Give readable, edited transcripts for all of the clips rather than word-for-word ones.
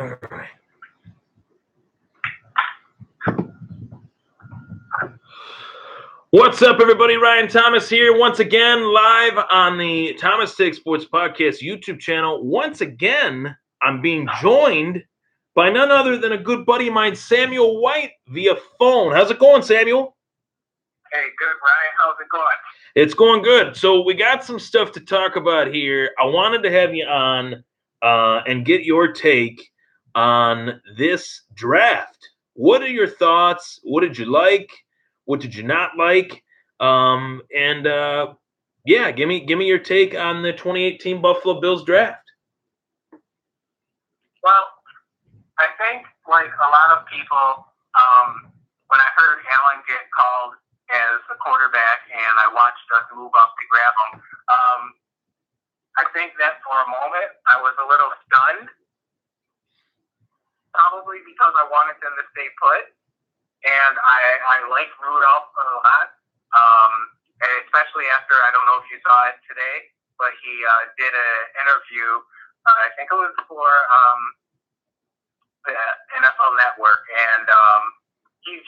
All right. What's up, everybody? Ryan Thomas here once again, live on the Thomas Take Sports Podcast YouTube channel. Once again, I'm being joined by none other than a good buddy of mine, Samuel White, via phone. How's it going, Samuel? Hey, good, Ryan. How's it going? It's going good. So we got some stuff to talk about here. I wanted to have you on and get your take on this draft. What are your thoughts? What did you like? What did you not like? Yeah, give me your take on the 2018 Buffalo Bills draft. Well, I think like a lot of people, when I heard Allen get called as the quarterback and I watched us move up to grab him, I think that for a moment I was a little stunned, probably because I wanted them to stay put. And I like Rudolph a lot, especially after, I don't know if you saw it today, but he did an interview, I think it was for the NFL Network, and he's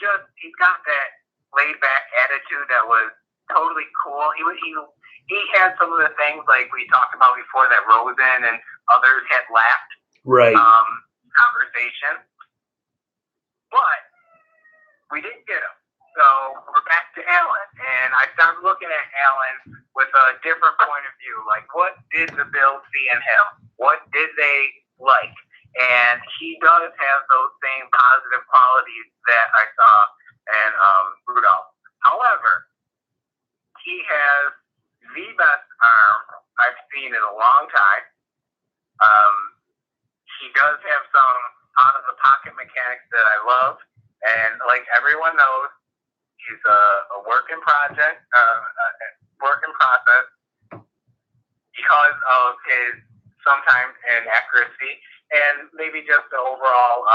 got that laid-back attitude that was totally cool. He had some of the things like we talked about before that Rosen and others had laughed. Right. Conversation. But we didn't get him. So we're back to Allen. And I started looking at Allen with a different point of view. Like, what did the Bills see in him? What did they like? And he does have those same positive qualities that I saw in Rudolph. However, he has the best arm I've seen in a long time. He does have some out-of-the-pocket mechanics that I love. And like everyone knows, he's a work in process because of his sometimes inaccuracy and maybe just the overall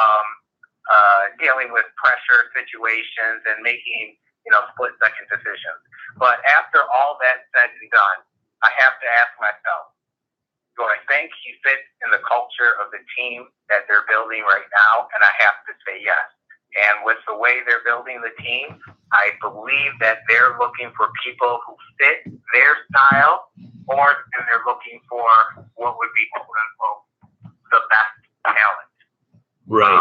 dealing with pressure situations and making split-second decisions. But after all that said and done, I have to ask myself, do I think he fits in the culture of the team that they're building right now? And I have to say yes. And with the way they're building the team, I believe that they're looking for people who fit their style, or they're looking for what would be, quote unquote, the best talent. Right.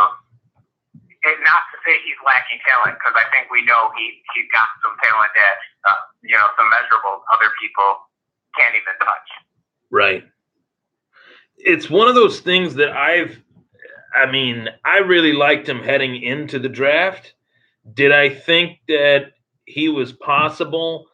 And not to say he's lacking talent, because I think we know he's got some talent that, some measurables other people can't even touch. Right. It's one of those things that I really liked him heading into the draft. Did I think that he was possible?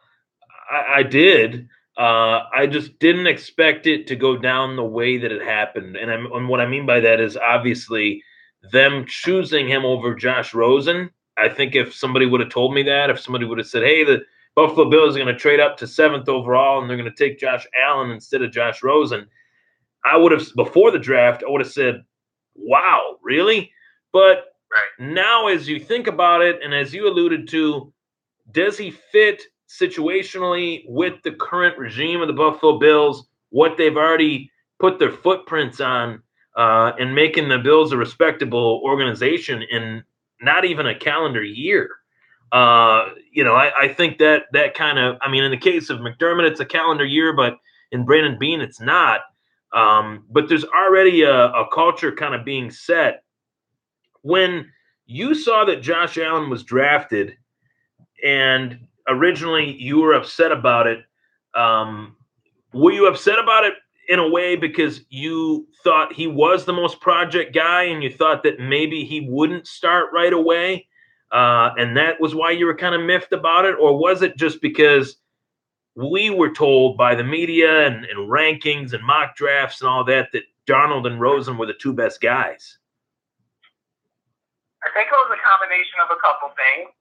I did. I just didn't expect it to go down the way that it happened. And what I mean by that is obviously them choosing him over Josh Rosen. I think if somebody would have told me that, if somebody would have said, hey, the Buffalo Bills are going to trade up to 7th overall and they're going to take Josh Allen instead of Josh Rosen, I would have, before the draft, I would have said, wow, really? But now as you think about it, and as you alluded to, does he fit situationally with the current regime of the Buffalo Bills, what they've already put their footprints on in making the Bills a respectable organization in not even a calendar year? I think that kind of, in the case of McDermott, it's a calendar year, but in Brandon Beane, it's not. But there's already a culture kind of being set. When you saw that Josh Allen was drafted and originally you were upset about it, were you upset about it in a way because you thought he was the most project guy and you thought that maybe he wouldn't start right away? And that was why you were kind of miffed about it? Or was it just because we were told by the media and rankings and mock drafts and all that Darnold and Rosen were the two best guys? I think it was a combination of a couple things.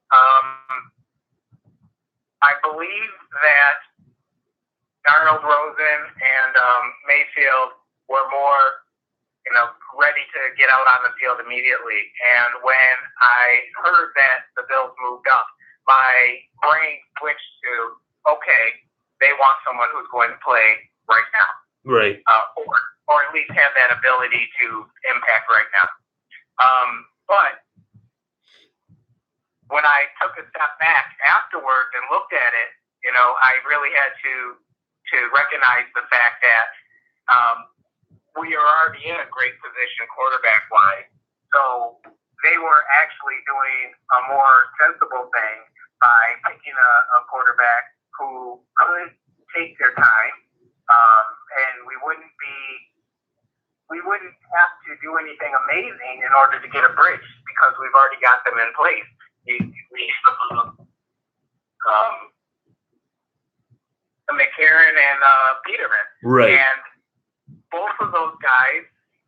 I believe that Darnold, Rosen, and Mayfield were more, ready to get out on the field immediately. And when I heard that the Bills moved up, my brain switched to, okay, they want someone who's going to play right now. Right. Or or at least have that ability to impact right now. But when I took a step back afterwards and looked at it, I really had to recognize the fact that we are already in a great position quarterback-wise. So they were actually doing a more sensible thing by picking a quarterback who could take their time, and we wouldn't have to do anything amazing in order to get a bridge because we've already got them in place. McCarron and Peterman. Right. And both of those guys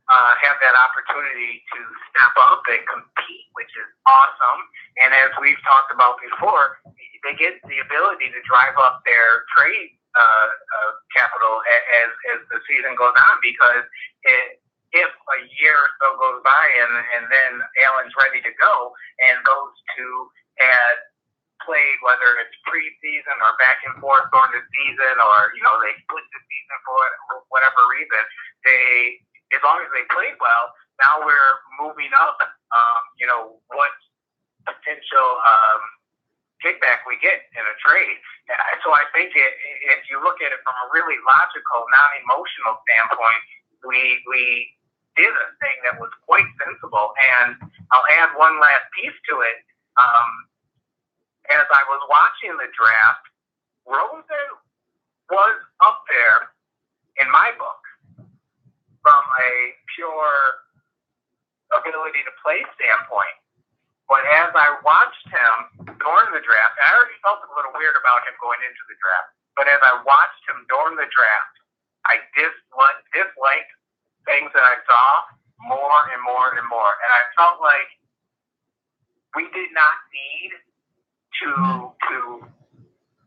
have that opportunity to step up and compete, which is awesome. And as we've talked about before, they get the ability to drive up their trade capital as the season goes on, because if a year or so goes by and then Allen's ready to go, and those two had played, whether it's preseason or back and forth during the season, or they split the season for whatever reason, as long as they played well, now we're moving up. What potential kickback we get in a trade. So I think if you look at it from a really logical, non-emotional standpoint, we did a thing that was quite sensible. And I'll add one last piece to it. As I was watching the draft, Rosen was up there in my book from a pure ability to play standpoint. But as I watched him during the draft, I already felt a little weird about him going into the draft. But as I watched him during the draft, I disliked things that I saw more and more and more. And I felt like we did not need to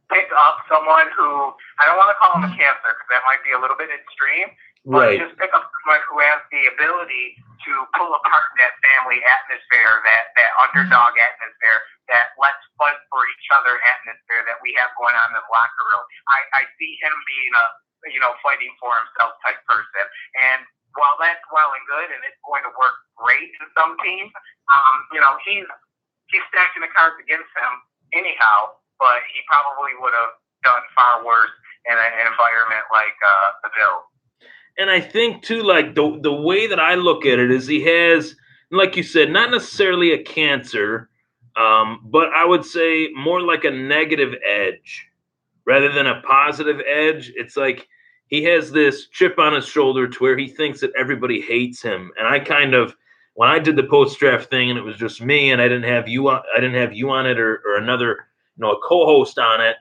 pick up someone who, I don't want to call him a cancer because that might be a little bit extreme, but Right. just pick up someone who has the ability to pull apart that family atmosphere, that underdog atmosphere, that let's fight for each other atmosphere that we have going on in the locker room. I see him being a fighting for himself type person. And while that's well and good and it's going to work great in some teams, he's stacking the cards against him anyhow, but he probably would have done far worse in an environment like the Bills. And I think too, like the way that I look at it is he has, like you said, not necessarily a cancer, but I would say more like a negative edge rather than a positive edge. It's like he has this chip on his shoulder to where he thinks that everybody hates him. And I kind of, when I did the post-draft thing and it was just me and I didn't have you on it or another, a co-host on it,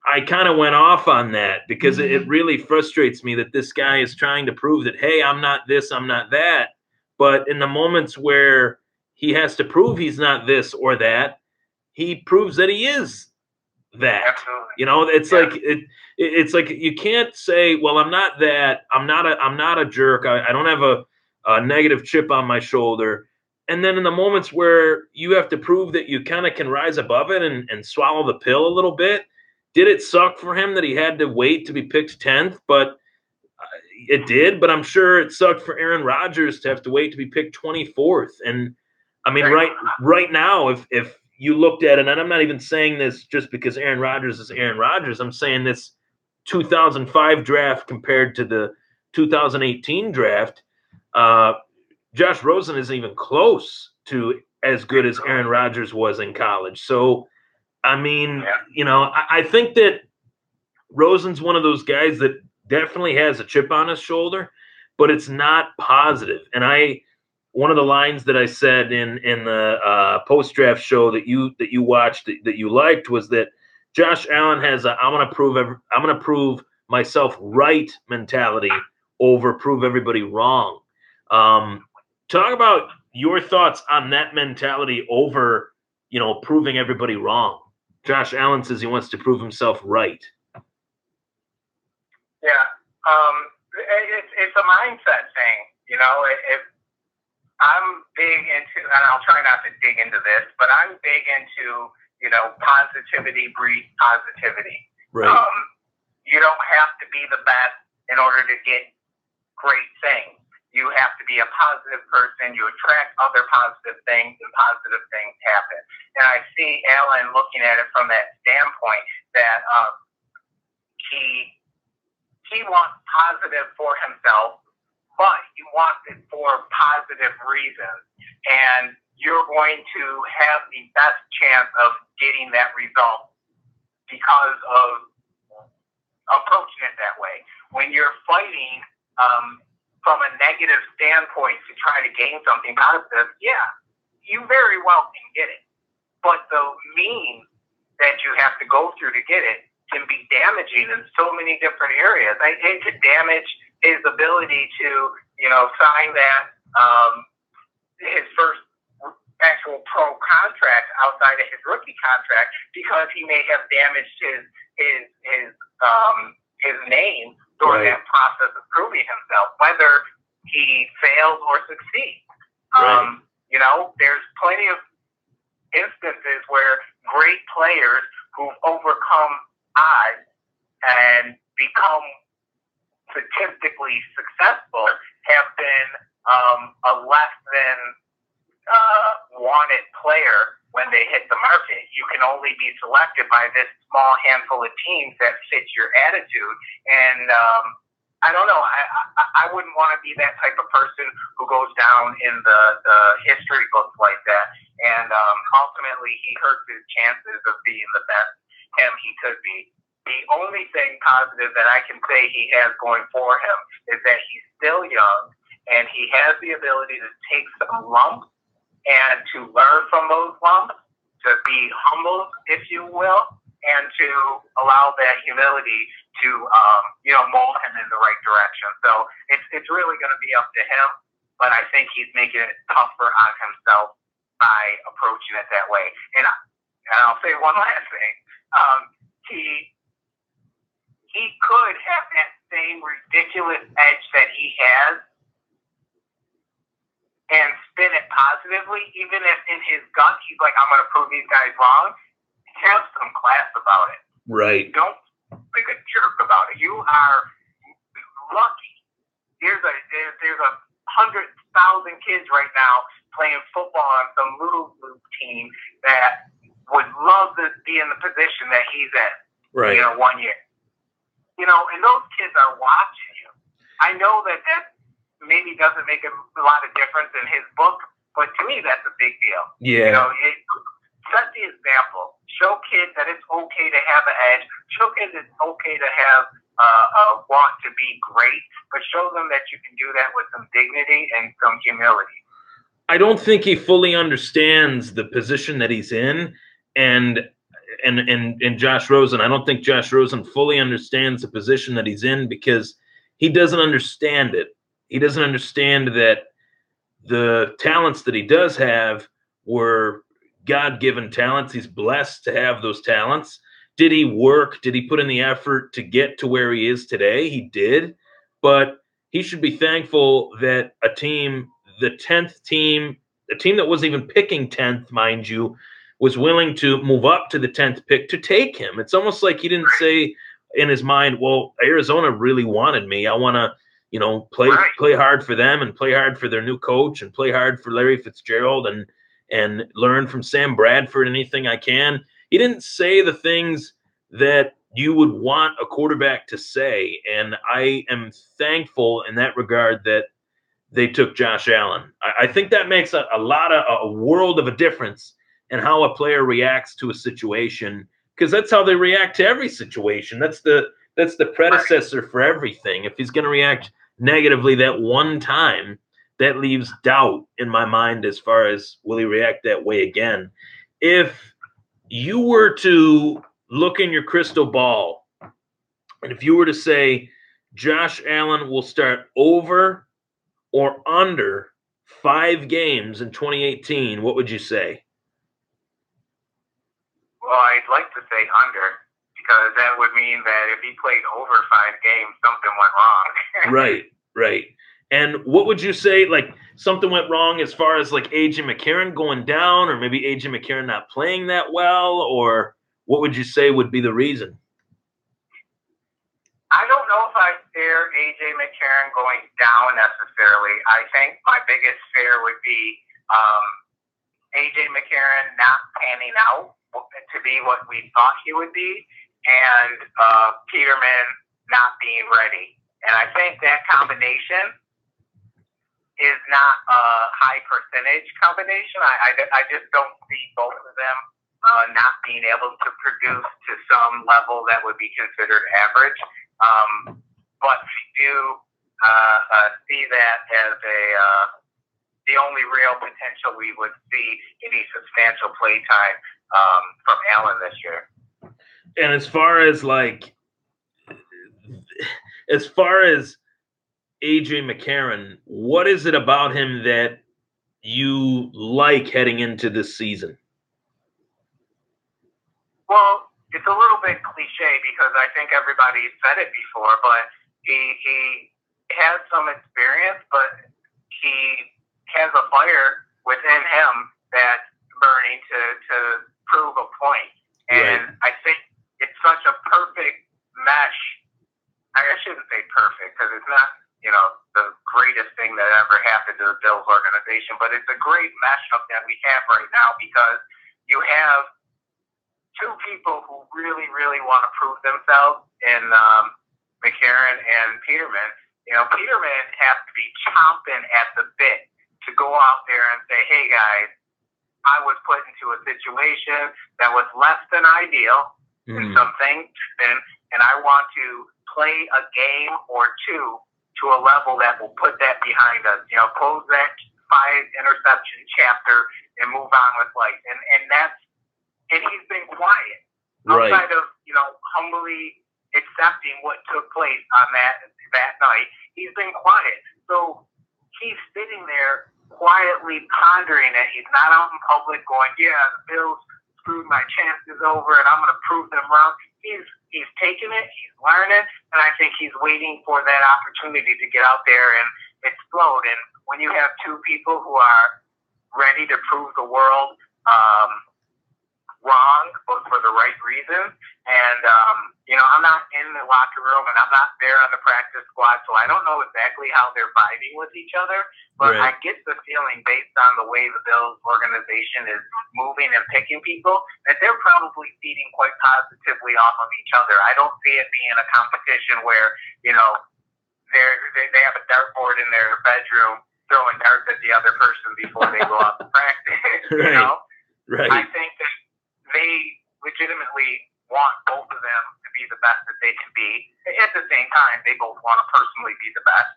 I kind of went off on that because it really frustrates me that this guy is trying to prove that, hey, I'm not this, I'm not that. But in the moments where he has to prove he's not this or that, he proves that he is that. Absolutely. It's like it's like you can't say, well, I'm not that. I'm not a jerk. I don't have a negative chip on my shoulder. And then in the moments where you have to prove that you kind of can rise above it and swallow the pill a little bit, did it suck for him that he had to wait to be picked 10th? But it did. But I'm sure it sucked for Aaron Rodgers to have to wait to be picked 24th. And I mean, right now, if you looked at it, and I'm not even saying this just because Aaron Rodgers is Aaron Rodgers. I'm saying this 2005 draft compared to the 2018 draft. Josh Rosen isn't even close to as good as Aaron Rodgers was in college. So, I mean, I think that Rosen's one of those guys that definitely has a chip on his shoulder, but it's not positive. And one of the lines that I said in the post-draft show that you watched that you liked was that Josh Allen has a I'm gonna prove myself right mentality over prove everybody wrong. Talk about your thoughts on that mentality over, proving everybody wrong. Josh Allen says he wants to prove himself right. Yeah, it's a mindset thing. If I'm big into, and I'll try not to dig into this, but I'm big into, positivity breeds positivity. Right. You don't have to be the best in order to get great things. You have to be a positive person. You attract other positive things, and positive things happen. And I see Alan looking at it from that standpoint that he wants positive for himself, but he wants it for positive reasons. And you're going to have the best chance of getting that result because of approaching it that way. When you're fighting from a negative standpoint to try to gain something positive, yeah, you very well can get it. But the means that you have to go through to get it can be damaging in so many different areas. It could damage his ability to, sign that his first actual pro contract outside of his rookie contract because he may have damaged his name during that process of proving himself, whether he fails or succeeds. There's plenty of instances where great players who've overcome odds and become statistically successful have been a less than wanted player when they hit the market. You can only be selected by this small handful of teams that fit your attitude. And I don't know. I wouldn't want to be that type of person who goes down in the history books like that. And ultimately, he hurts his chances of being the best him he could be. The only thing positive that I can say he has going for him is that he's still young and he has the ability to take some lumps and to learn from those lumps, to be humble, if you will, and to allow that humility to, mold him in the right direction. So it's really going to be up to him, but I think he's making it tougher on himself by approaching it that way. And I'll say one last thing. He could have that same ridiculous edge that he has and spin it positively, even if in his gut he's like, I'm going to prove these guys wrong. Have some class about it. Right. Don't be a jerk about it. You are lucky. There's 100,000 kids right now playing football on some little team that would love to be in the position that he's in. Right. 1 year. And those kids are watching you. I know that maybe doesn't make a lot of difference in his book, but to me, that's a big deal. Yeah. Set the example. Show kids that it's okay to have an edge. Show kids it's okay to have a want to be great, but show them that you can do that with some dignity and some humility. I don't think he fully understands the position that he's in, and Josh Rosen. I don't think Josh Rosen fully understands the position that he's in because he doesn't understand it. He doesn't understand that the talents that he does have were God-given talents. He's blessed to have those talents. Did he work? Did he put in the effort to get to where he is today? He did. But he should be thankful that a team, the 10th team, a team that wasn't even picking 10th, mind you, was willing to move up to the 10th pick to take him. It's almost like he didn't say in his mind, well, Arizona really wanted me. I want to, play hard for them and play hard for their new coach and play hard for Larry Fitzgerald and learn from Sam Bradford anything I can. He didn't say the things that you would want a quarterback to say. And I am thankful in that regard that they took Josh Allen. I think that makes a world of a difference in how a player reacts to a situation, because that's how they react to every situation. That's the predecessor for everything. If he's going to react negatively that one time, that leaves doubt in my mind as far as will he react that way again. If you were to look in your crystal ball, and if you were to say Josh Allen will start over or under 5 games in 2018, what would you say? Well, I'd like to say under, because that would mean that if he played over 5 games, something went wrong. Right. And what would you say, like, something went wrong as far as, like, A.J. McCarron going down, or maybe A.J. McCarron not playing that well, or what would you say would be the reason? I don't know if fear A.J. McCarron going down necessarily. I think my biggest fear would be A.J. McCarron not panning out to be what we thought he would be, and Peterman not being ready. And I think that combination is not a high percentage combination. I just don't see both of them not being able to produce to some level that would be considered average. But we do see that as the only real potential we would see any substantial play time from Allen this year. And as far as A.J. McCarron, what is it about him that you like heading into this season? Well, it's a little bit cliche because I think everybody's said it before, but he has some experience, but he has a fire within him that's burning to prove a point. And right. I think it's such a perfect mesh. I shouldn't say perfect because it's not, the greatest thing that ever happened to the Bills organization, but it's a great mashup that we have right now because you have two people who really, really want to prove themselves in McCarron and Peterman. Peterman has to be chomping at the bit to go out there and say, hey, guys, I was put into a situation that was less than ideal in some things, and I want to play a game or two to a level that will put that behind us. Close that 5 interception chapter and move on with life. And he's been quiet outside of humbly accepting what took place on that night. He's been quiet, so he's sitting there quietly pondering it. He's not out in public going, "Yeah, the Bills screwed my chances over, and I'm going to prove them wrong." He's taking it, he's learning, and I think he's waiting for that opportunity to get out there and explode. And when you have two people who are ready to prove the world wrong, but for the right reasons. And, I'm not in the locker room and I'm not there on the practice squad, so I don't know exactly how they're vibing with each other, but right. I get the feeling based on the way the Bills organization is moving and picking people that they're probably feeding quite positively off of each other. I don't see it being a competition where, they have a dartboard in their bedroom throwing darts at the other person before they go out to practice. Right. Right. I think that they legitimately want both of them to be the best that they can be. At the same time, they both want to personally be the best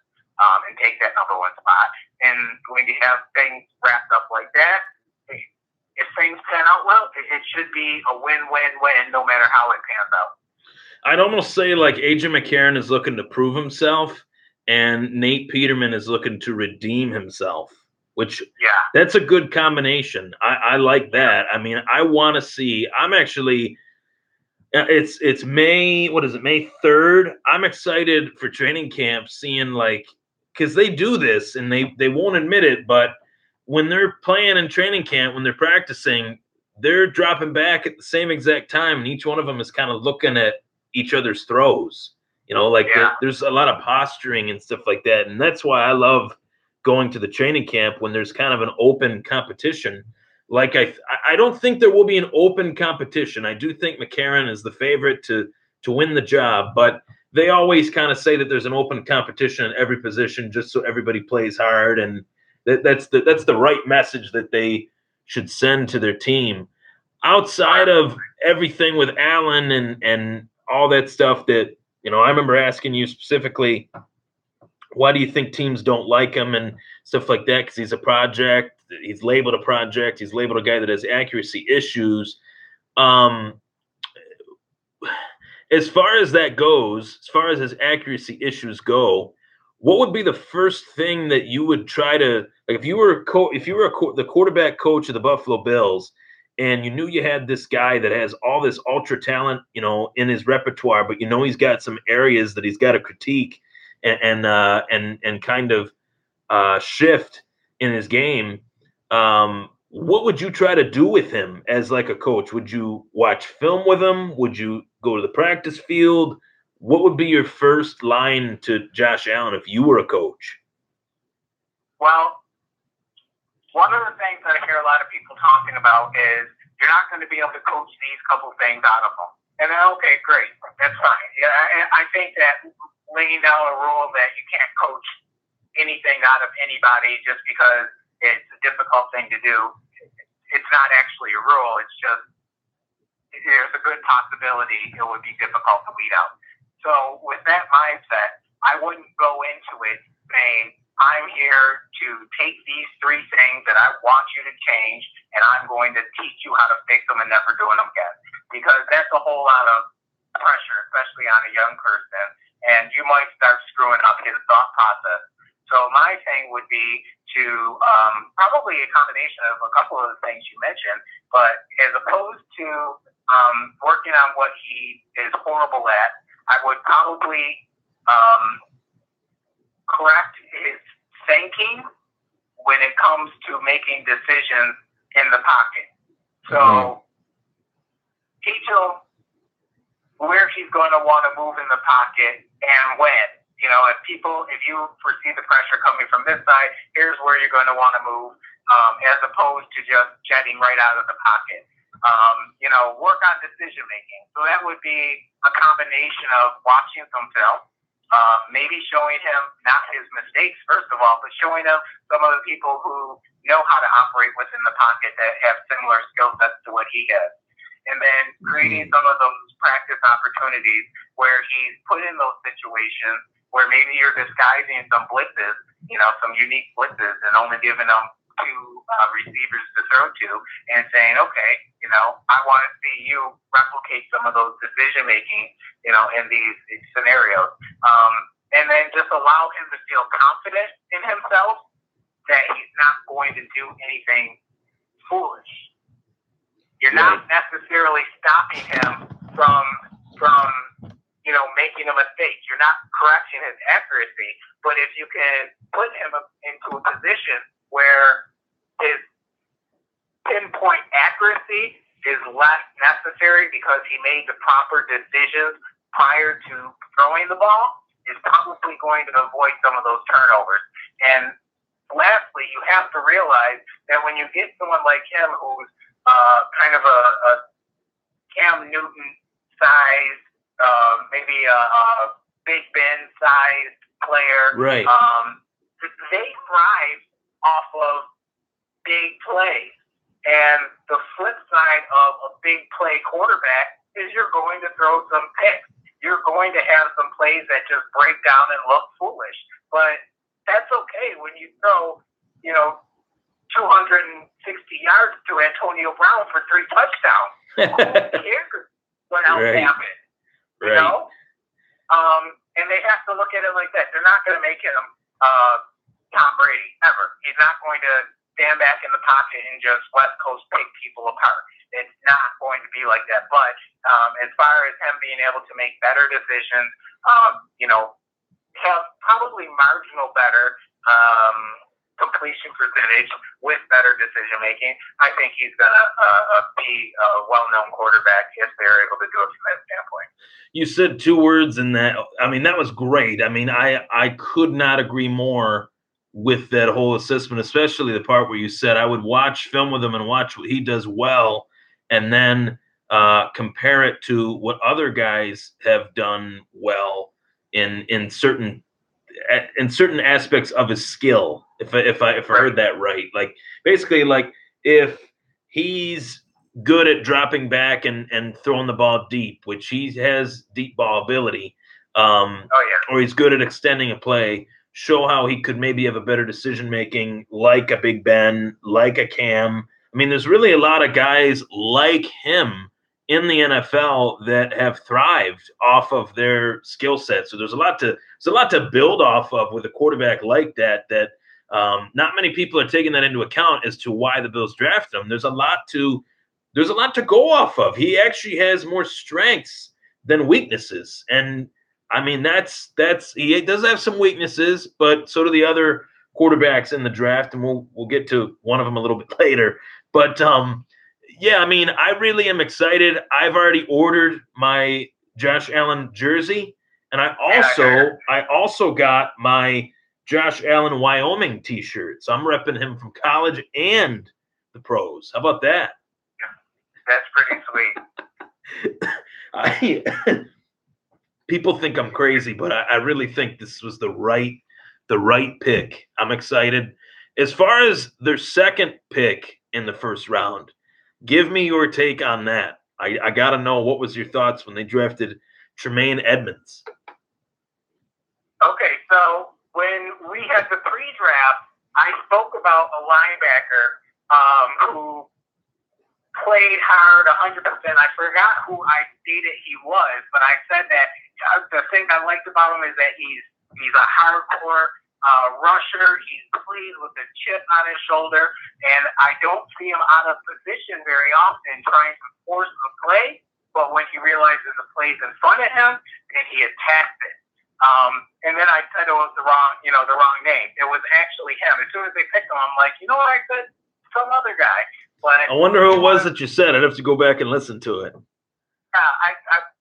and take that number one spot. And when you have things wrapped up like that, if things pan out well, it should be a win-win-win no matter how it pans out. I'd almost say like A.J. McCarron is looking to prove himself and Nate Peterman is looking to redeem himself. Which that's a good combination. I like that. I mean, I want to see. I'm actually. It's May. What is it? May 3rd. I'm excited for training camp, seeing because they do this and they won't admit it, but when they're playing in training camp, when they're practicing, they're dropping back at the same exact time, and each one of them is kind of looking at each other's throws. There's a lot of posturing and stuff like that, and that's why I love going to the training camp when there's kind of an open competition. I don't think there will be an open competition. I do think McCarron is the favorite to win the job, but they always kind of say that there's an open competition in every position just so everybody plays hard, and that's the right message that they should send to their team. Outside of everything with Allen and all that stuff that, I remember asking you specifically, why do you think teams don't like him and stuff like that? Because he's a project. He's labeled a project. He's labeled a guy that has accuracy issues. As far as that goes, as far as his accuracy issues go, what would be the first thing that you would try to if you were the quarterback coach of the Buffalo Bills and you knew you had this guy that has all this ultra talent, in his repertoire, but he's got some areas that he's got to critique and kind of shift in his game. What would you try to do with him as a coach? Would you watch film with him? Would you go to the practice field? what would be your first line to Josh Allen if you were a coach? Well, one of the things that I hear a lot of people talking about is you're not going to be able to coach these couple things out of them. And then, okay, great, that's fine. Yeah, I think that laying down a rule that you can't coach anything out of anybody just because it's a difficult thing to do, it's not actually a rule. It's just there's a good possibility it would be difficult to weed out. So with that mindset, I wouldn't go into it saying, I'm here to take these three things that I want you to change, and I'm going to teach you how to fix them and never doing them again. Because that's a whole lot of pressure, especially on a young person, and you might start screwing up his thought process. So my thing would be to probably a combination of a couple of the things you mentioned, but as opposed to working on what he is horrible at, I would probably correct his thinking when it comes to making decisions in the pocket. So teach him where he's going to want to move in the pocket and when. You know, if you foresee the pressure coming from this side, here's where you're going to want to move, as opposed to just jetting right out of the pocket. Work on decision making. So that would be a combination of watching some film, maybe showing him not his mistakes, first of all, but showing him some of the people who know how to operate within the pocket that have similar skill sets to what he has. And then creating some of those practice opportunities where he's put in those situations where maybe you're disguising some blitzes, some unique blitzes, and only giving them two receivers to throw to and saying, okay, I want to see you replicate some of those decision making, in these scenarios. And then just allow him to feel confident in himself that he's not going to do anything foolish. You're not necessarily stopping him from making a mistake. You're not correcting his accuracy, but if you can put him into a position where his pinpoint accuracy is less necessary because he made the proper decisions prior to throwing the ball, is probably going to avoid some of those turnovers. And lastly, you have to realize that when you get someone like him who's kind of a Cam Newton size, maybe a Big Ben size player, right? They thrive off of big plays. And the flip side of a big play quarterback is you're going to throw some picks. You're going to have some plays that just break down and look foolish. But that's okay when you throw, 260 yards to Antonio Brown for 3 touchdowns. Who cares what else happened? Right. And they have to look at it like that. They're not going to make him Tom Brady ever. He's not going to stand back in the pocket and just West Coast pick people apart. It's not going to be like that. But as far as him being able to make better decisions, have probably marginal better completion percentage with better decision making, I think he's going to be a well-known quarterback if they're able to do it from that standpoint. You said 2 words in that. I mean, that was great. I mean, I could not agree more with that whole assessment, especially the part where you said I would watch film with him and watch what he does well, and then compare it to what other guys have done well in certain aspects of his skill. If I heard that right, like basically, like if he's good at dropping back and throwing the ball deep, which he has deep ball ability, or he's good at extending a play, show how he could maybe have a better decision making, like a Big Ben, like a Cam. I mean, there's really a lot of guys like him in the NFL that have thrived off of their skill set. So there's a lot to build off of with a quarterback like that. Not many people are taking that into account as to why the Bills drafted him. There's a lot to go off of. He actually has more strengths than weaknesses, and I mean that's he does have some weaknesses, but so do the other quarterbacks in the draft, and we'll get to one of them a little bit later. But yeah, I mean, I really am excited. I've already ordered my Josh Allen jersey, And Yeah, I also got my Josh Allen Wyoming T-shirt. So I'm repping him from college and the pros. How about that? that's pretty sweet. I people think I'm crazy, but I really think this was the right pick. I'm excited. As far as their second pick in the first round, give me your take on that. I got to know, what was your thoughts when they drafted Tremaine Edmonds? Okay, so when we had the pre-draft, I spoke about a linebacker who played hard 100%. I forgot who I stated he was, but I said that the thing I liked about him is that he's a hardcore rusher. He's played with a chip on his shoulder, and I don't see him out of position very often trying to force the play. But when he realizes the play's in front of him, then he attacks it. And then I said it was the wrong name. It was actually him. As soon as they picked him, I'm like, you know what? I said some other guy. But I wonder who it was that you said. I'd have to go back and listen to it.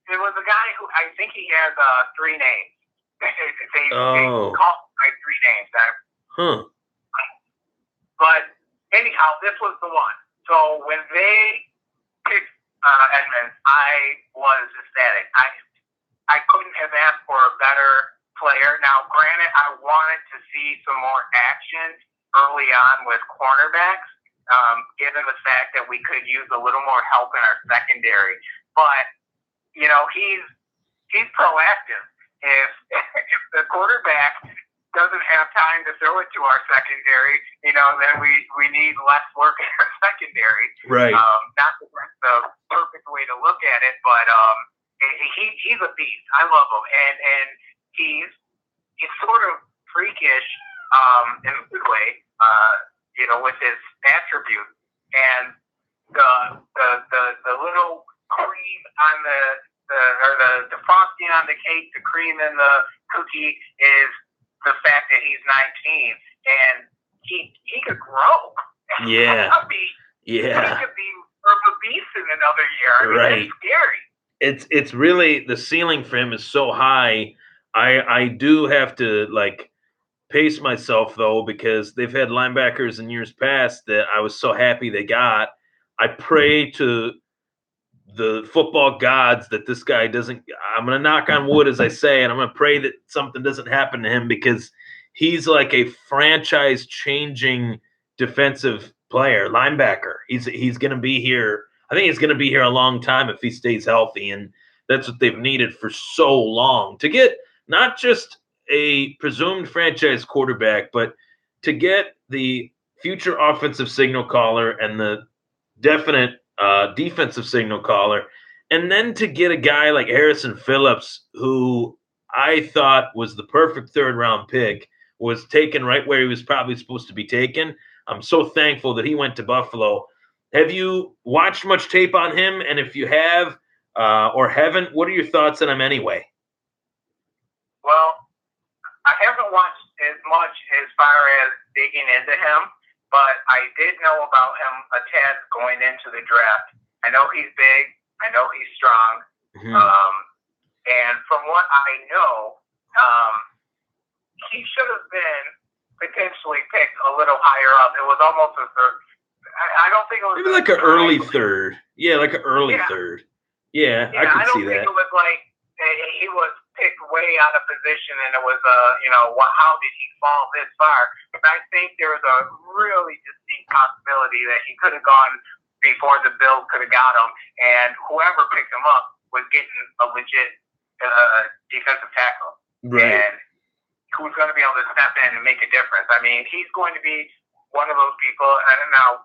It was a guy who I think he has three names. they Oh, call him by three names. huh. But anyhow, this was the one. So when they picked Edmonds, I was ecstatic. I couldn't have asked for a better player. Now, granted, I wanted to see some more action early on with cornerbacks, given the fact that we could use a little more help in our secondary. But he's proactive. If the quarterback doesn't have time to throw it to our secondary, then we need less work in our secondary. Right. Not that that's the perfect way to look at it, but he's a beast. I love him, and he's sort of freakish in a good way, with his attributes, and the little cream on the frosting on the cake, the cream in the cookie is the fact that he's 19 and he could grow. Yeah. Yeah. He could be a beast in another year. I mean, right. That's scary. It's really, the ceiling for him is so high. I do have to pace myself though, because they've had linebackers in years past that I was so happy they got. I pray to the football gods that this guy doesn't. I'm going to knock on wood as I say, and I'm going to pray that something doesn't happen to him, because he's like a franchise-changing defensive player, linebacker. He's going to be here. I think he's going to be here a long time if he stays healthy, and that's what they've needed for so long, to get not just a presumed franchise quarterback, but to get the future offensive signal caller and the definite defensive signal caller, and then to get a guy like Harrison Phillips, who I thought was the perfect third-round pick, was taken right where he was probably supposed to be taken. I'm so thankful that he went to Buffalo. Have you watched much tape on him? And if you have or haven't, what are your thoughts on him anyway? Well, I haven't watched as much as far as digging into him, but I did know about him a tad going into the draft. I know he's big. I know he's strong. Mm-hmm. And from what I know, he should have been potentially picked a little higher up. It was almost a third. I don't think it was maybe like an early third. Yeah, like an early third. Yeah, I could see that. I don't think it was like he was picked way out of position and it was how did he fall this far? But I think there was a really distinct possibility that he could have gone before the Bills could have got him, and whoever picked him up was getting a legit defensive tackle. Right. And who's going to be able to step in and make a difference? I mean, he's going to be one of those people. And now,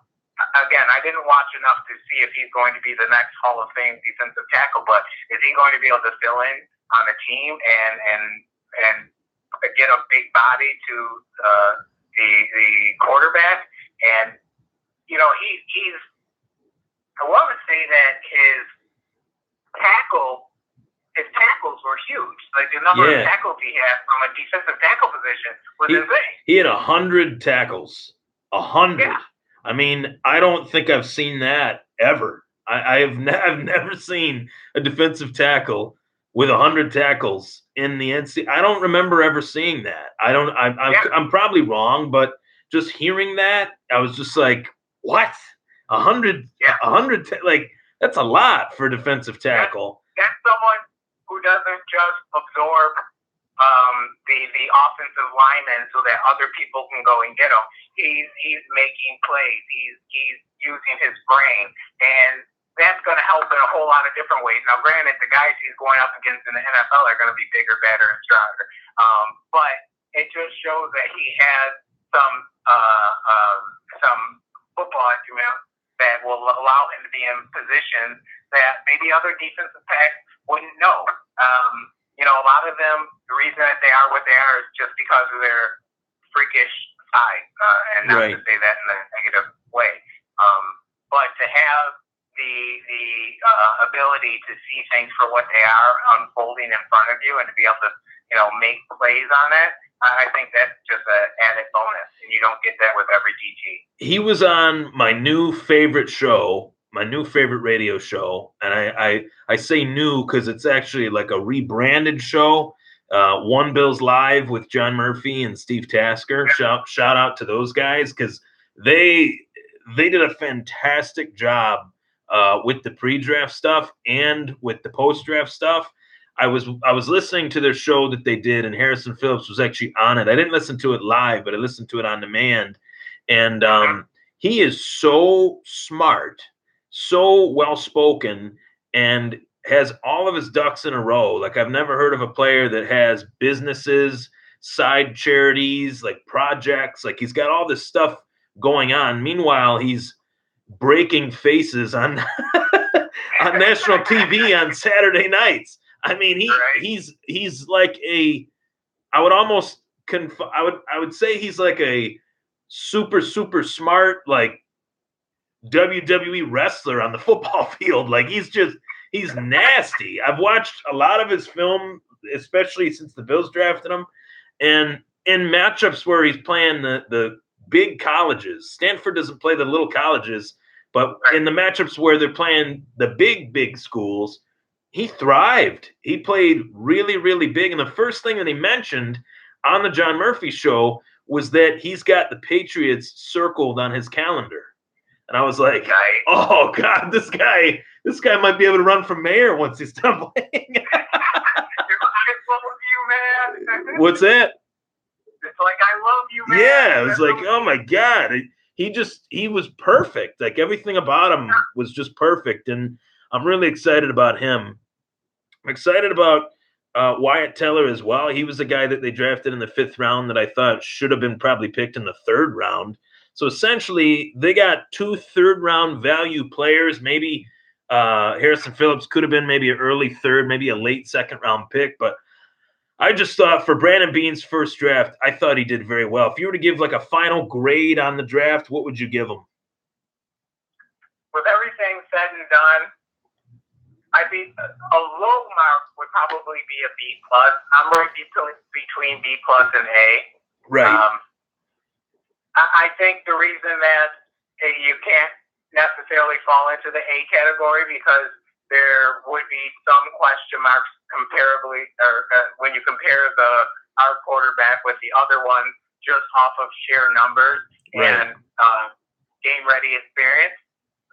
again, I didn't watch enough to see if he's going to be the next Hall of Fame defensive tackle, but is he going to be able to fill in on a team and get a big body to the quarterback? And he's. I want to say that his tackles were huge. Like the number of tackles he had from a defensive tackle position was insane. He had 100 tackles. 100. Yeah. I mean, I don't think I've seen that ever. I've never seen a defensive tackle with 100 tackles in the NCAA. I don't remember ever seeing that. I'm probably wrong, but just hearing that, I was just like, what? 100, Yeah. 100, like that's a lot for a defensive tackle. That's someone who doesn't just absorb the offensive lineman so that other people can go and get him. He's making plays. He's using his brain, and that's going to help in a whole lot of different ways. Now, granted, the guys he's going up against in the NFL are going to be bigger, better, and stronger. But it just shows that he has some football acumen that will allow him to be in positions that maybe other defensive backs wouldn't know. A lot of them, the reason that they are what they are is just because of their freakish side, and not to say that in a negative way. But to have the ability to see things for what they are unfolding in front of you and to be able to, make plays on it, I think that's just an added bonus, and you don't get that with every DT. He was on my new favorite show, my new favorite radio show, and I say new because it's actually like a rebranded show. One Bills Live with John Murphy and Steve Tasker. Shout out to those guys because they did a fantastic job with the pre-draft stuff and with the post-draft stuff. I was listening to their show that they did, and Harrison Phillips was actually on it. I didn't listen to it live, but I listened to it on demand. And he is so smart, so well-spoken, and has all of his ducks in a row. Like, I've never heard of a player that has businesses, side charities, like projects. Like, he's got all this stuff going on. Meanwhile, he's breaking faces on on national TV on Saturday nights. I mean, he's like I would say he's like a super smart, like WWE wrestler on the football field. Like he's nasty. I've watched a lot of his film, especially since the Bills drafted him, and in matchups where he's playing the big colleges. Stanford doesn't play the little colleges, but in the matchups where they're playing the big schools, he thrived. He played really, really big. And the first thing that he mentioned on the John Murphy show was that he's got the Patriots circled on his calendar. And I was like, oh God, this guy might be able to run for mayor once he's done playing. What's that? It's like, I love you, man. Yeah, it was like, oh my God. He was perfect. Like everything about him was just perfect. And I'm really excited about him. I'm excited about Wyatt Teller as well. He was the guy that they drafted in the 5th round that I thought should have been probably picked in the 3rd round. So essentially, they got 2 3rd-round value players. Maybe Harrison Phillips could have been maybe an early 3rd, maybe a late 2nd-round pick. But I just thought for Brandon Beane's first draft, I thought he did very well. If you were to give like a final grade on the draft, what would you give him? With everything said and done, I think a low mark would probably be a B+. I'm right between B+ and A. Right. I think the reason that you can't necessarily fall into the A category because there would be some question marks comparably, or when you compare our quarterback with the other one just off of sheer numbers and game ready experience,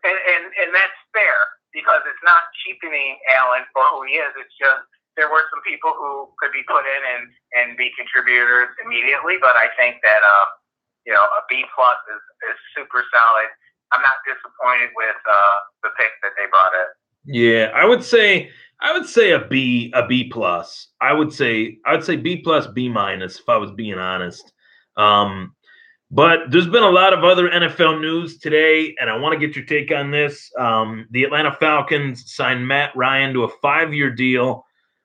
and that's fair because it's not cheapening Allen for who he is. It's just there were some people who could be put in and be contributors immediately, but I think that a B+ is super solid. I'm not disappointed with the pick that they brought in. Yeah, I would say a B+. I would say B+, B- if I was being honest. But there's been a lot of other NFL news today, and I want to get your take on this. The Atlanta Falcons signed Matt Ryan to a 5-year deal,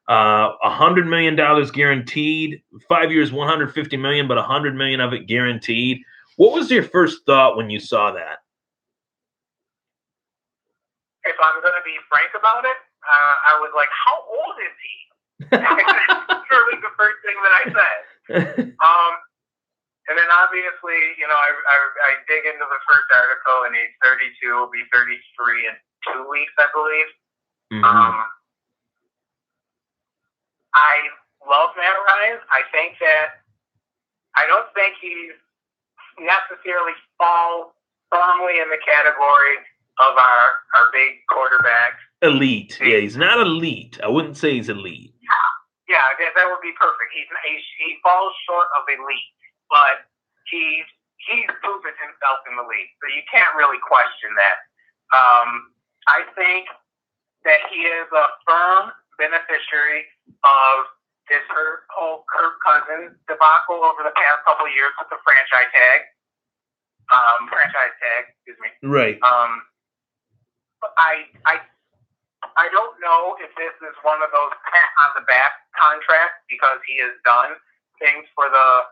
$100 million guaranteed, 5 years, $150 million, but $100 million of it guaranteed. What was your first thought when you saw that? If I'm going to be frank about it, I was like, how old is he? That's really the first thing that I said. And then obviously, I dig into the first article, and he's 32, will be 33 in 2 weeks, I believe. Mm-hmm. I love Matt Ryan. I don't think he's necessarily fall firmly in the category of our big quarterbacks. Elite. Yeah, he's not elite. I wouldn't say he's elite. Yeah, that would be perfect. He falls short of elite, but he's proven himself in the league, so you can't really question that. I think that he is a firm beneficiary of this whole Kirk Cousins debacle over the past couple of years with the franchise tag. Excuse me. Right. I don't know if this is one of those pat on the back contracts because he has done things for the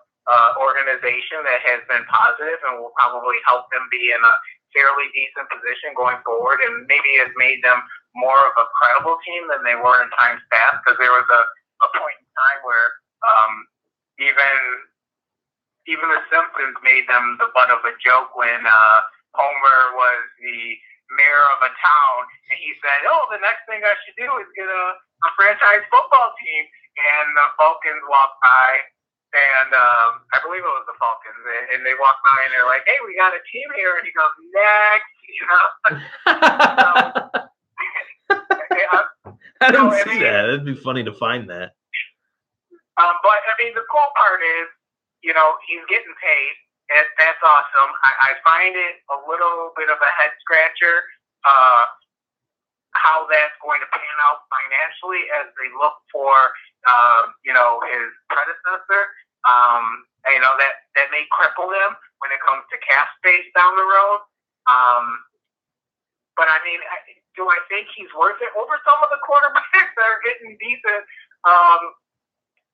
organization that has been positive and will probably help them be in a fairly decent position going forward, and maybe has made them more of a credible team than they were in times past, because there was a point in time where even the Simpsons made them the butt of a joke when Homer was the mayor of a town, and he said, "Oh, the next thing I should do is get a franchise football team." And the Falcons walked by, and I believe it was the Falcons, and they walked by and they're like, "Hey, we got a team here," and he goes, "Next," you know. I didn't see that. It'd be funny to find that. But I mean, the cool part is, you know, he's getting paid. That's awesome. I find it a little bit of a head scratcher how that's going to pan out financially as they look for, you know, his predecessor. You know, that may cripple them when it comes to cap space down the road. But I mean, do I think he's worth it over some of the quarterbacks that are getting decent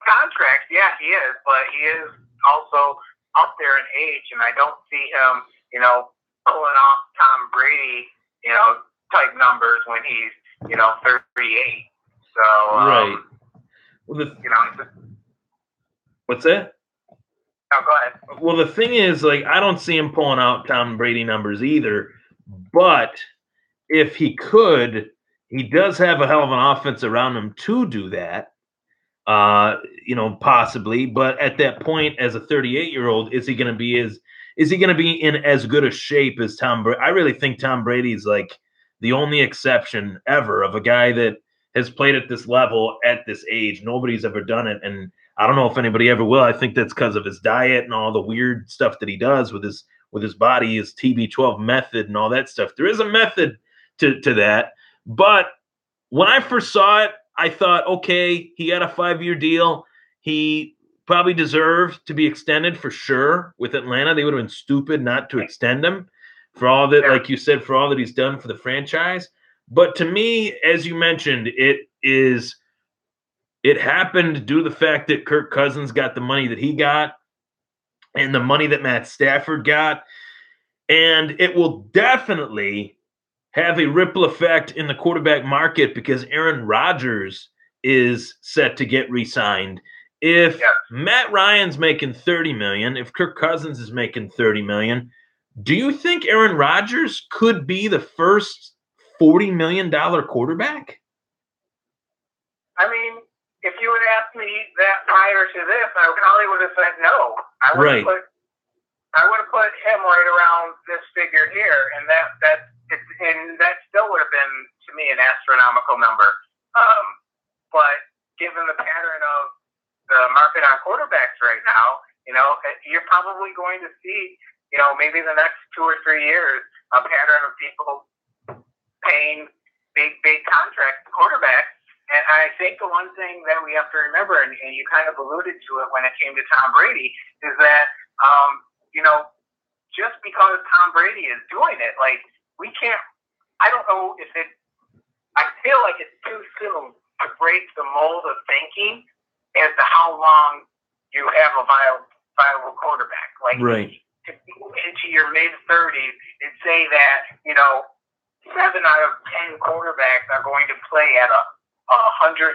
contracts? Yeah, he is, but he is also up there in age, and I don't see him, you know, pulling off Tom Brady, you know, type numbers when he's, you know, 38. So right. Well, you know, what's that? Oh, go ahead. Well, the thing is, like, I don't see him pulling out Tom Brady numbers either, but if he could, he does have a hell of an offense around him to do that. You know, possibly, but at that point, as a 38-year-old, is he going to be in as good a shape as Tom Brady? I really think Tom Brady's like the only exception ever of a guy that has played at this level at this age. Nobody's ever done it, and I don't know if anybody ever will. I think that's because of his diet and all the weird stuff that he does with his body, his TB12 method and all that stuff. There is a method to that, but when I first saw it, I thought, okay, he got a 5-year deal. He probably deserved to be extended for sure with Atlanta. They would have been stupid not to extend him for all that, like you said, for all that he's done for the franchise. But to me, as you mentioned, it happened due to the fact that Kirk Cousins got the money that he got and the money that Matt Stafford got. And it will definitely have a ripple effect in the quarterback market because Aaron Rodgers is set to get re-signed. If Matt Ryan's making $30 million, if Kirk Cousins is making $30 million, do you think Aaron Rodgers could be the first $40 million quarterback? I mean, if you would ask me that prior to this, I probably would have said no. I would have put him right around this figure here, and that still would have been, to me, an astronomical number. But given the pattern of the market on quarterbacks right now, you know, you're probably going to see, you know, maybe the next 2 or 3 years, a pattern of people paying big contracts to quarterbacks. And I think the one thing that we have to remember, and you kind of alluded to it when it came to Tom Brady, is that, you know, just because Tom Brady is doing it, like, we can't, I don't know if I feel like it's too soon to break the mold of thinking as to how long you have a viable quarterback. Like, to go into your mid-30s and say that, you know, 7 out of 10 quarterbacks are going to play at a $150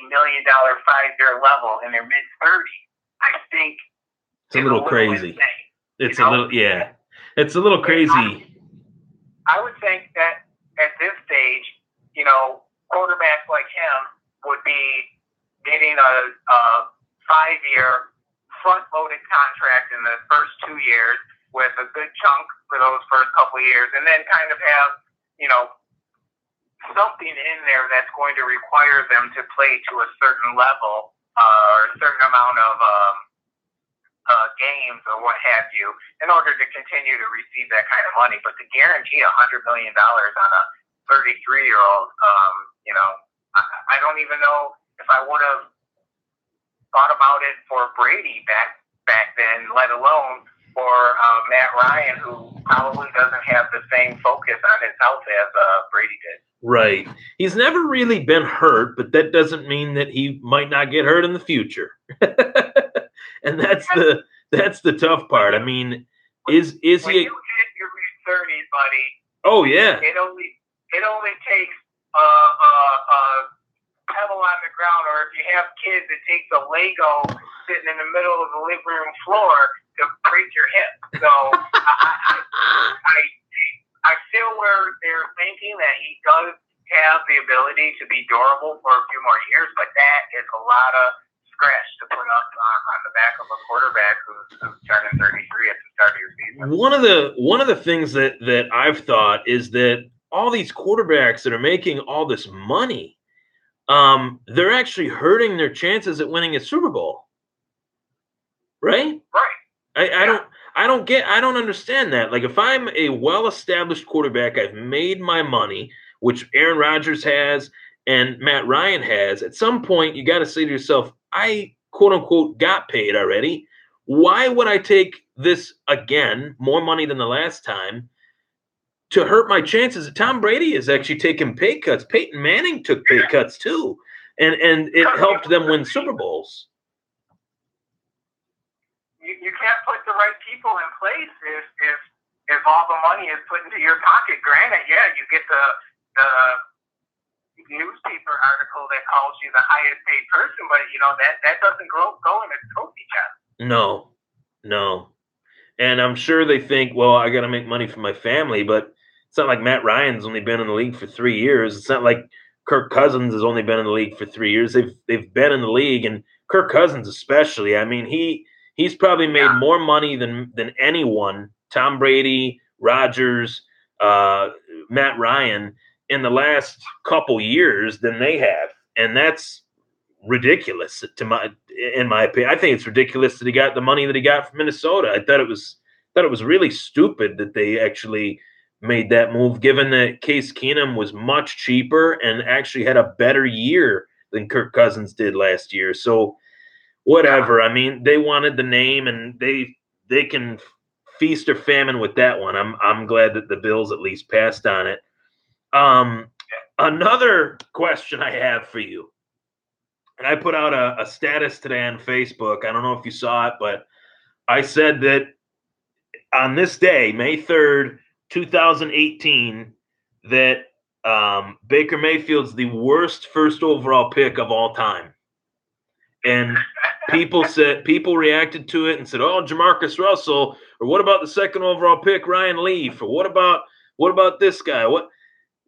million 5-year level in their mid-30s, I think it's a little crazy. Insane, it's a little, yeah. It's a little crazy. I would think that at this stage, you know, quarterbacks like him would be getting a 5-year front-loaded contract in the first 2 years with a good chunk for those first couple of years, and then kind of have, something in there that's going to require them to play to a certain level or a certain amount of games or what have you in order to continue to receive that kind of money. But to guarantee $100 million on a 33-year-old, I don't even know if I would have thought about it for Brady back then, let alone for Matt Ryan, who probably doesn't have the same focus on his health as Brady did. Right. He's never really been hurt, but that doesn't mean that he might not get hurt in the future. And that's the tough part. I mean, is when he? You hit your mid-30s, buddy. Oh yeah. It only takes a pebble on the ground, or if you have kids, it takes a Lego sitting in the middle of the living room floor to break your hip. So I feel where they're thinking that he does have the ability to be durable for a few more years, but that is a lot of scratch to put up on the back of a quarterback who's turning 33 at the start of your season. One of the things that I've thought is that all these quarterbacks that are making all this money, they're actually hurting their chances at winning a Super Bowl. Right? Right. I don't understand that. Like, if I'm a well-established quarterback, I've made my money, which Aaron Rodgers has and Matt Ryan has. At some point, you got to say to yourself, I quote unquote got paid already. Why would I take this again, more money than the last time, to hurt my chances? Tom Brady is actually taking pay cuts. Peyton Manning took pay cuts too, and it helped them win Super Bowls. You can't put the right people in place if all the money is put into your pocket. Granted, yeah, you get the newspaper article that calls you the highest paid person, but that doesn't go in a trophy chest. No. And I'm sure they think, well, I got to make money for my family, but it's not like Matt Ryan's only been in the league for 3 years. It's not like Kirk Cousins has only been in the league for 3 years. They've been in the league, and Kirk Cousins especially. I mean, he's probably made more money than anyone. Tom Brady, Rodgers, Matt Ryan in the last couple years than they have, and that's ridiculous in my opinion. I think it's ridiculous that he got the money that he got from Minnesota. I thought it was really stupid that they actually made that move, given that Case Keenum was much cheaper and actually had a better year than Kirk Cousins did last year. So whatever. I mean, they wanted the name, and they can feast or famine with that one. I'm glad that the Bills at least passed on it. Another question I have for you, and I put out a status today on Facebook. I don't know if you saw it, but I said that on this day, May 3rd, 2018, that Baker Mayfield's the worst first overall pick of all time. And people reacted to it and said, "Oh, Jamarcus Russell," or "What about the second overall pick, Ryan Leaf?" or "What about this guy?"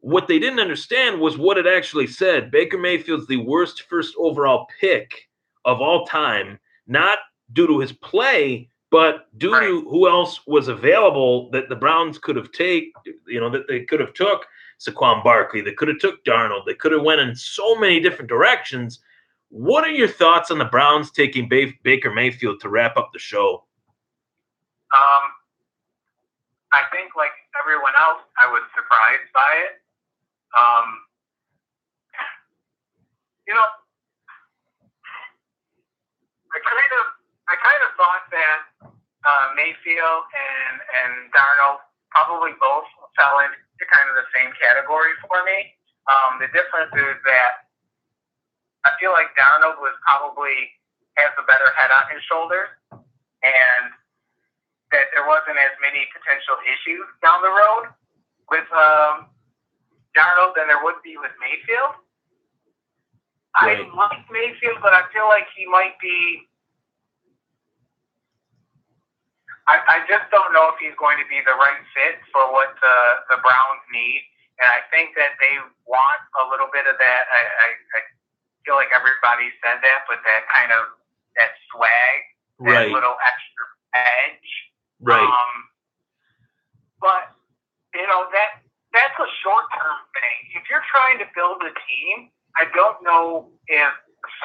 What they didn't understand was what it actually said. Baker Mayfield's the worst first overall pick of all time, not due to his play, but due to who else was available that the Browns could have that they could have took Saquon Barkley, they could have took Darnold, they could have went in so many different directions. What are your thoughts on the Browns taking Baker Mayfield to wrap up the show? I think, like everyone else, I was surprised by it. I kind of thought that Mayfield and Darnold probably both fell into kind of the same category for me. The difference is that I feel like Darnold has a better head on his shoulders, and that there wasn't as many potential issues down the road with Darnold than there would be with Mayfield. Right. I like Mayfield, but I feel like he might be. I just don't know if he's going to be the right fit for what the Browns need, and I think that they want a little bit of that. I feel like everybody said that, but that swag, that Right. little extra edge. Right. But that's a short-term thing. If you're trying to build a team, I don't know if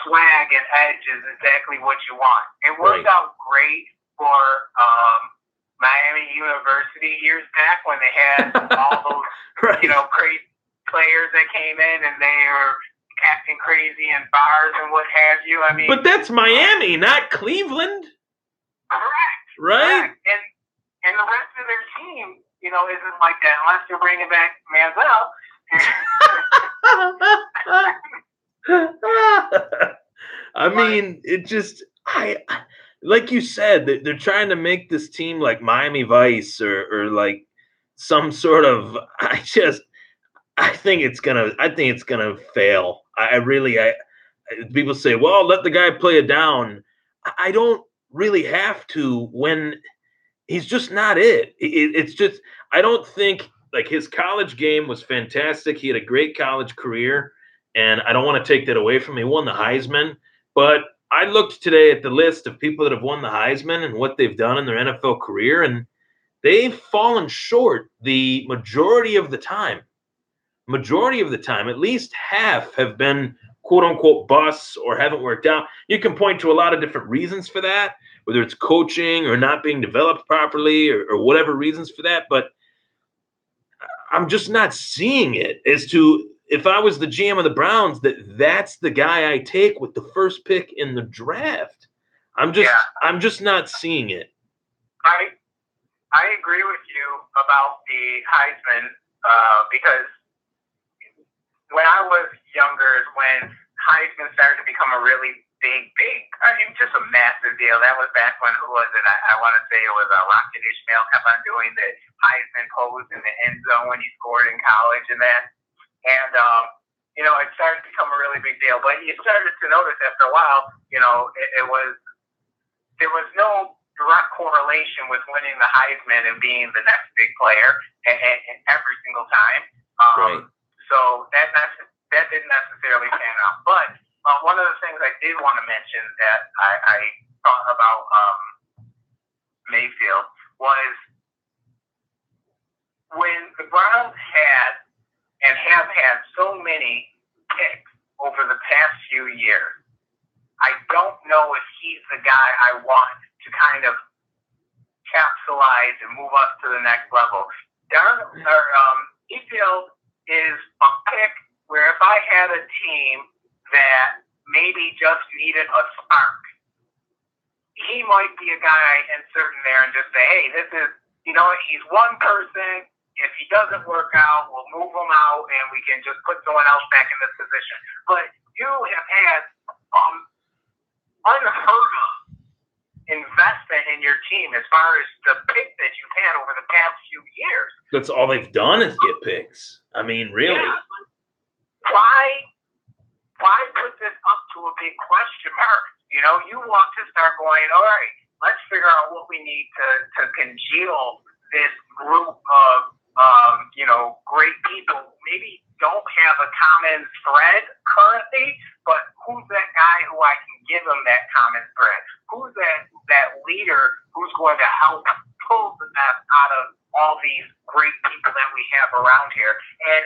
swag and edge is exactly what you want. It worked out great for Miami University years back when they had all those crazy players that came in and they were acting crazy in bars and what have you. I mean, but that's Miami, not Cleveland. Correct. Right. Correct. And the rest of their team, isn't like that unless they're bringing back Manziel. I mean, it just like you said, they're trying to make this team like Miami Vice or like some sort of. I think it's gonna fail. People say, well, let the guy play it down. I don't really have to when he's just not it. It's just I don't think like his college game was fantastic. He had a great college career, and I don't want to take that away from him. He won the Heisman, but I looked today at the list of people that have won the Heisman and what they've done in their NFL career, and they've fallen short the majority of the time. At least half have been quote unquote busts or haven't worked out. You can point to a lot of different reasons for that, whether it's coaching or not being developed properly or whatever reasons for that. But I'm just not seeing it as to if I was the GM of the Browns, that's the guy I take with the first pick in the draft. I'm just not seeing it. I agree with you about the Heisman because when I was younger, when Heisman started to become a really just a massive deal. That was back when, who was it? I want to say it was Rocket Ishmael kept on doing the Heisman pose in the end zone when he scored in college and that. And, it started to become a really big deal. But you started to notice after a while, there was no direct correlation with winning the Heisman and being the next big player and every single time. Right. So that didn't necessarily pan out. But one of the things I did want to mention that I thought about Mayfield was when the Browns had and have had so many picks over the past few years. I don't know if he's the guy I want to kind of capitalize and move up to the next level. Mayfield is a pick where if I had a team that maybe just needed a spark, he might be a guy I insert in there and just say, hey, this is, he's one person. If he doesn't work out, we'll move him out and we can just put someone else back in this position. But you have had unheard of investment in your team as far as the pick that you've had over the past few years. That's all they've done is get picks. I mean, really. Yeah. Why put this up to a big question mark? You want to start going, all right, let's figure out what we need to congeal this group of, great people. Maybe don't have a common thread currently, but who's that guy who I can give him that common thread? Who's that leader who's going to help pull the best out of all these great people that we have around here? And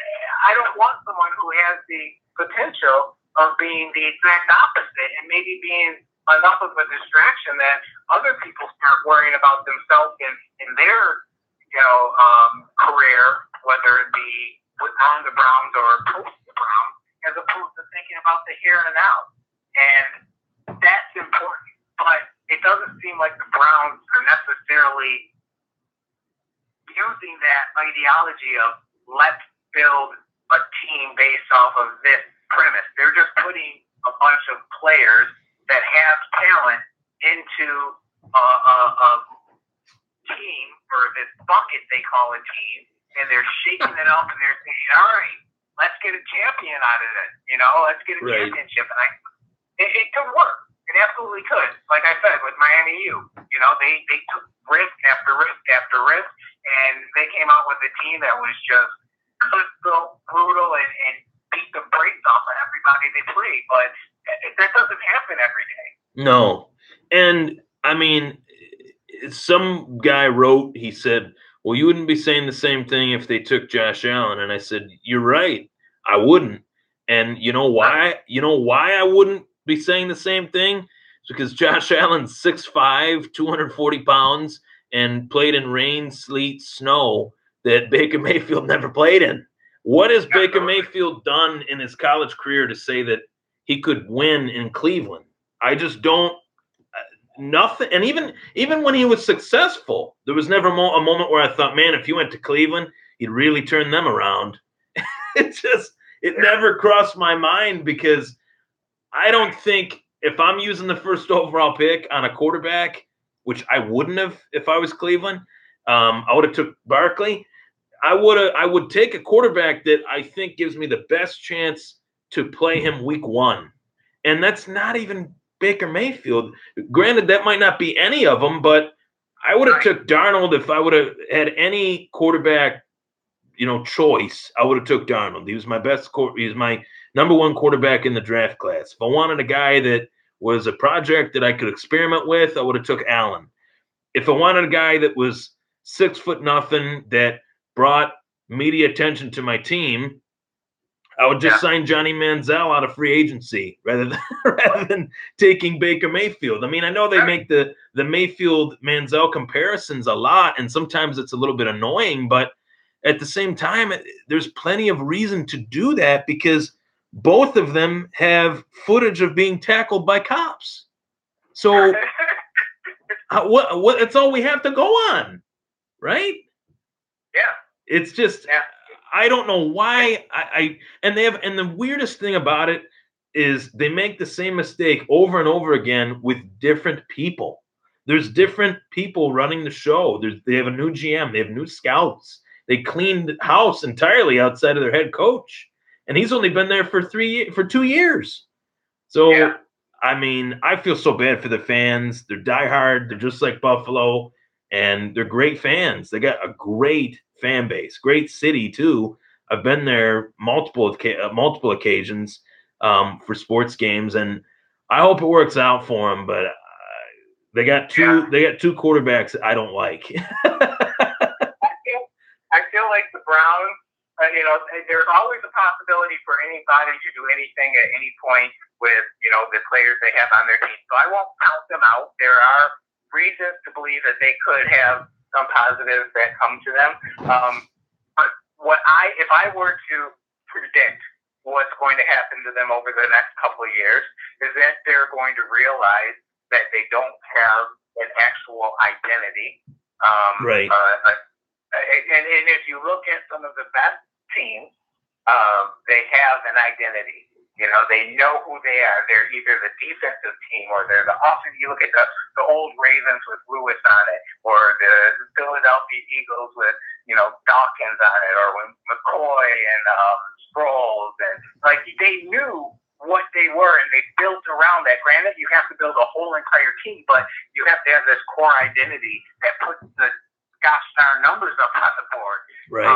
I don't want someone who has the potential of being the exact opposite and maybe being enough of a distraction that other people start worrying about themselves in their career, whether it be on the Browns or post the Browns, as opposed to thinking about the here and now. And that's important. But it doesn't seem like the Browns are necessarily using that ideology of let's build a team based off of this premise. They're just putting a bunch of players that have talent into a team, or this bucket they call a team, and they're shaking it up and they're saying, all right, let's get a champion out of it. Let's get a championship. And it could work. It absolutely could. Like I said, with Miami U, they took risk after risk after risk, and they came out with a team that was just so brutal and beat the brakes off of everybody body they play, but that doesn't happen every day. No. And I mean, some guy wrote, he said, well, you wouldn't be saying the same thing if they took Josh Allen. And I said, you're right. I wouldn't. And you know why? You know why I wouldn't be saying the same thing? It's because Josh Allen's 6'5", 240 pounds, and played in rain, sleet, snow that Baker Mayfield never played in. What has Baker Mayfield done in his college career to say that he could win in Cleveland? I just don't. Nothing. And even when he was successful, there was never a moment where I thought, man, if he went to Cleveland, he'd really turn them around. It never crossed my mind, because I don't think, if I'm using the first overall pick on a quarterback, which I wouldn't have if I was Cleveland, I would have took Barkley. I would take a quarterback that I think gives me the best chance to play him week one. And that's not even Baker Mayfield. Granted, that might not be any of them, but I would have took Darnold if I would have had any quarterback, choice. I would have took Darnold. He was my he was my number one quarterback in the draft class. If I wanted a guy that was a project that I could experiment with, I would have took Allen. If I wanted a guy that was 6'0" that brought media attention to my team, I would just sign Johnny Manziel out of free agency rather than taking Baker Mayfield. I mean, I know they make the Mayfield Manziel comparisons a lot, and sometimes it's a little bit annoying, but at the same time, there's plenty of reason to do that, because both of them have footage of being tackled by cops. So what? That's all we have to go on, right? Yeah. It's just, I don't know why and the weirdest thing about it is they make the same mistake over and over again with different people. There's different people running the show. They have a new GM. They have new scouts. They cleaned house entirely outside of their head coach, and he's only been there for 2 years. So, I mean, I feel so bad for the fans. They're diehard. They're just like Buffalo, and they're great fans. They got a great fan base, great city too. I've been there multiple occasions for sports games, and I hope it works out for them. But they got two quarterbacks that I don't like. I feel like the Browns, there's always a possibility for anybody to do anything at any point with, the players they have on their team. So I won't count them out. There are reasons to believe that they could have some positives that come to them. But if I were to predict what's going to happen to them over the next couple of years, is that they're going to realize that they don't have an actual identity. Right. And if you look at some of the best teams, they have an identity. They know who they are. They're either the defensive team or they're the offense. You look at the old Ravens with Lewis on it, or the Philadelphia Eagles with, Dawkins on it, or when McCoy and Sproles, and they knew what they were, and they built around that. Granted, you have to build a whole entire team, but you have to have this core identity that puts the gosh darn numbers up on the board. Right.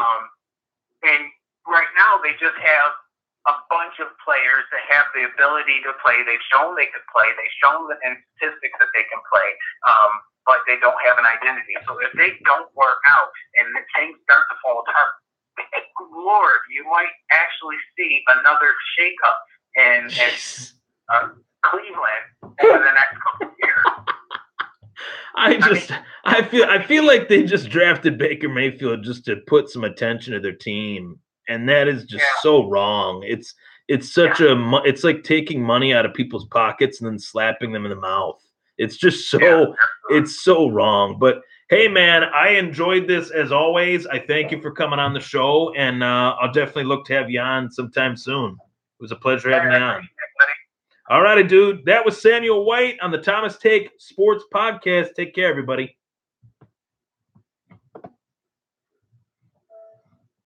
And right now they just have a bunch of players that have the ability to play. They've shown they can play. They've shown in statistics that they can play, but they don't have an identity. So if they don't work out and the things start to fall apart, Lord, you might actually see another shakeup in Cleveland over the next couple of years. I feel like they just drafted Baker Mayfield just to put some attention to their team, and that is just so wrong. It's it's like taking money out of people's pockets and then slapping them in the mouth. It's just it's so wrong. But hey, man, I enjoyed this as always. I thank you for coming on the show, and I'll definitely look to have you on sometime soon. It was a pleasure having you on. All righty, dude. That was Samuel White on the Thomas Take Sports Podcast. Take care, everybody.